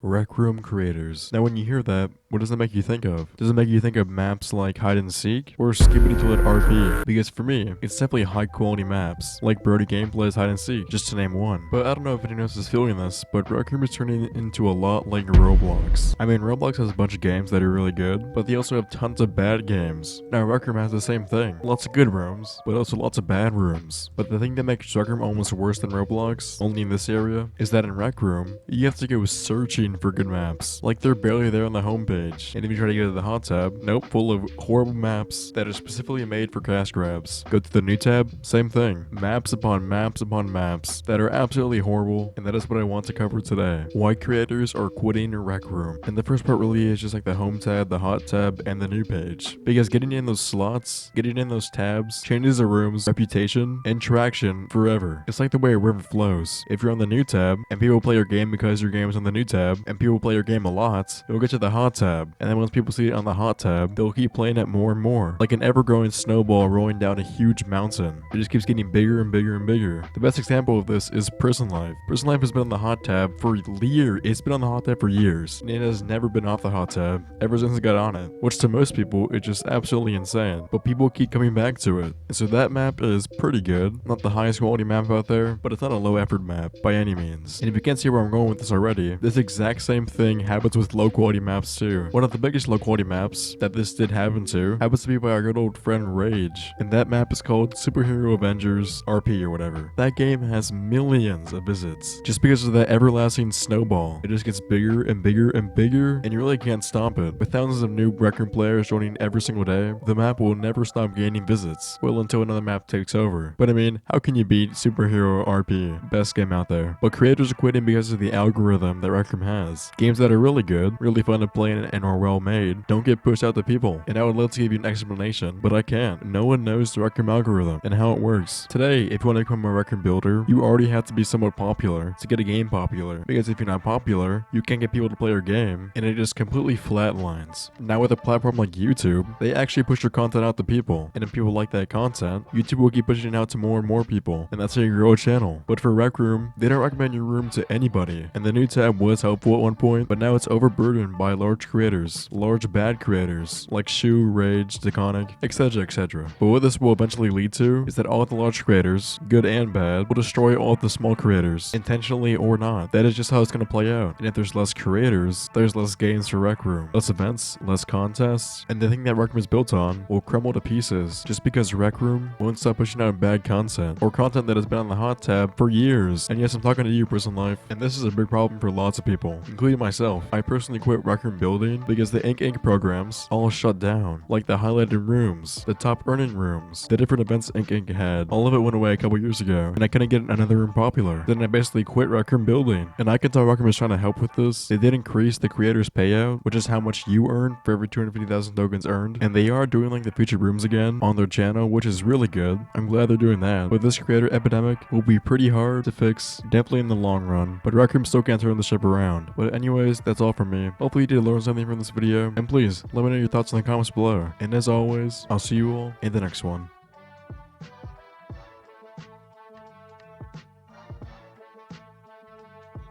Rec Room creators. Now when you hear that, what does it make you think of? Does it make you think of maps like Hide and Seek or Skibbity Toilet RP? Because for me, it's definitely high quality maps, like Brody Gameplay's Hide and Seek, just to name one. But I don't know if anyone else is feeling this, but Rec Room is turning into a lot like Roblox. I mean, Roblox has a bunch of games that are really good, but they also have tons of bad games. Now Rec Room has the same thing. Lots of good rooms, but also lots of bad rooms. But the thing that makes Rec Room almost worse than Roblox, only in this area, is that in Rec Room, you have to go searching for good maps. Like they're barely there on the homepage. And if you try to go to the hot tab, nope, full of horrible maps that are specifically made for cash grabs. Go to the new tab, same thing. Maps upon maps upon maps that are absolutely horrible, and that is what I want to cover today. Why creators are quitting Rec Room. And the first part really is just like the home tab, the hot tab, and the new page. Because getting in those slots, getting in those tabs, changes a room's reputation and traction forever. It's like the way a river flows. If you're on the new tab, and people play your game because your game is on the new tab, and people play your game a lot, you'll get to the hot tab. And then once people see it on the hot tab, they'll keep playing it more and more. Like an ever-growing snowball rolling down a huge mountain. It just keeps getting bigger and bigger and bigger. The best example of this is Prison Life. Prison Life has been on the hot tab for years. It's been on the hot tab for years. And it has never been off the hot tab ever since it got on it. Which to most people, is just absolutely insane. But people keep coming back to it. And so that map is pretty good. Not the highest quality map out there, but it's not a low effort map by any means. And if you can't see where I'm going with this already, this exact same thing happens with low quality maps too. One of the biggest low quality maps that this did happen to happens to be by our good old friend Rage. And that map is called Superhero Avengers RP or whatever. That game has millions of visits. Just because of that everlasting snowball. It just gets bigger and bigger and bigger, and you really can't stop it. With thousands of new Rec Room players joining every single day, the map will never stop gaining visits. Well, until another map takes over. But I mean, how can you beat Superhero RP? Best game out there. But creators are quitting because of the algorithm that Rec Room has. Games that are really good, really fun to play and are well made, don't get pushed out to people. And I would love to give you an explanation, but I can't. No one knows the Rec Room algorithm and how it works. Today, if you want to become a Rec Room builder, you already have to be somewhat popular to get a game popular. Because if you're not popular, you can't get people to play your game, and it just completely flatlines. Now with a platform like YouTube, they actually push your content out to people. And if people like that content, YouTube will keep pushing it out to more and more people. And that's how you grow a channel. But for Rec Room, they don't recommend your room to anybody. And the new tab was helpful at one point, but now it's overburdened by large creators. Large bad creators like Shu, Rage, Deconic, etc, etc. But what this will eventually lead to is that all of the large creators, good and bad, will destroy all of the small creators, intentionally or not. That is just how it's going to play out. And if there's less creators, there's less games for Rec Room, less events, less contests, and the thing that Rec Room is built on will crumble to pieces just because Rec Room won't stop pushing out bad content or content that has been on the hot tab for years. And yes, I'm talking to you, Prison Life, and this is a big problem for lots of people, including myself. I personally quit Rec Room building because the Ink programs all shut down, like the highlighted rooms, the top earning rooms, the different events Ink had. All of it went away a couple years ago, and I couldn't get another room popular. Then I basically quit Rec Room building, and I can tell Rec Room is trying to help with this. They did increase the creators payout, which is how much you earn for every 250,000 tokens earned, and they are doing like the featured rooms again on their channel, which is really good. I'm glad they're doing that. But this creator Epidemic will be pretty hard to fix, definitely in the long run, but Rec Room still can't turn the ship around. But anyways, that's all from me. Hopefully you did learn something from this video, and please let me know your thoughts in the comments below. And as always, I'll see you all in the next one.